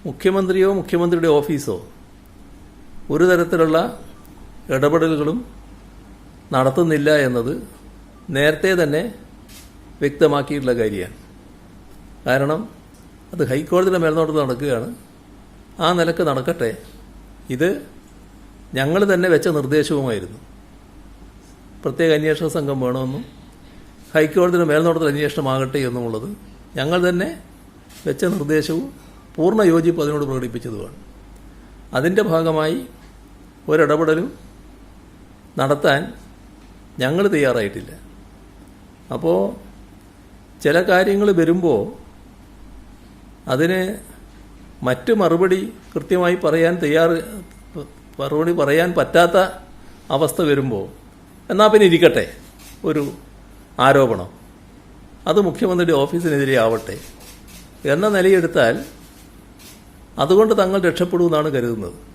മുഖ്യമന്ത്രിയോ മുഖ്യമന്ത്രിയുടെ ഓഫീസോ ഒരു തരത്തിലുള്ള ഇടപെടലുകളും നടത്തുന്നില്ല എന്നത് നേരത്തെ തന്നെ വ്യക്തമാക്കിയിട്ടുള്ള കാര്യമാണ്. കാരണം അത് ഹൈക്കോടതിയുടെ മേൽനോട്ടത്തിൽ നടക്കുകയാണ്. ആ നിലക്ക് നടക്കട്ടെ. ഇത് ഞങ്ങൾ തന്നെ വെച്ച നിർദ്ദേശവുമായിരുന്നു. പ്രത്യേക അന്വേഷണ സംഘം വേണമെന്നും ഹൈക്കോടതിയുടെ മേൽനോട്ടത്തിൽ അന്വേഷണമാകട്ടെ എന്നുമുള്ളത് ഞങ്ങൾ തന്നെ വെച്ച നിർദ്ദേശവും പൂർണ്ണ യോജിപ്പ് അതിനോട് പ്രകടിപ്പിച്ചതുമാണ്. അതിൻ്റെ ഭാഗമായി ഒരിടപെടലും നടത്താൻ ഞങ്ങൾ തയ്യാറായിട്ടില്ല. അപ്പോൾ ചില കാര്യങ്ങൾ വരുമ്പോൾ അതിന് മറ്റു മറുപടി കൃത്യമായി മറുപടി പറയാൻ പറ്റാത്ത അവസ്ഥ വരുമ്പോൾ എന്നാൽ പിന്നെ ഇരിക്കട്ടെ ഒരു ആരോപണം, അത് മുഖ്യമന്ത്രിയുടെ ഓഫീസിനെതിരെ ആവട്ടെ എന്ന നിലയെടുത്താൽ അതുകൊണ്ട് തങ്ങൾ രക്ഷപ്പെടുമെന്നാണ് കരുതുന്നത്.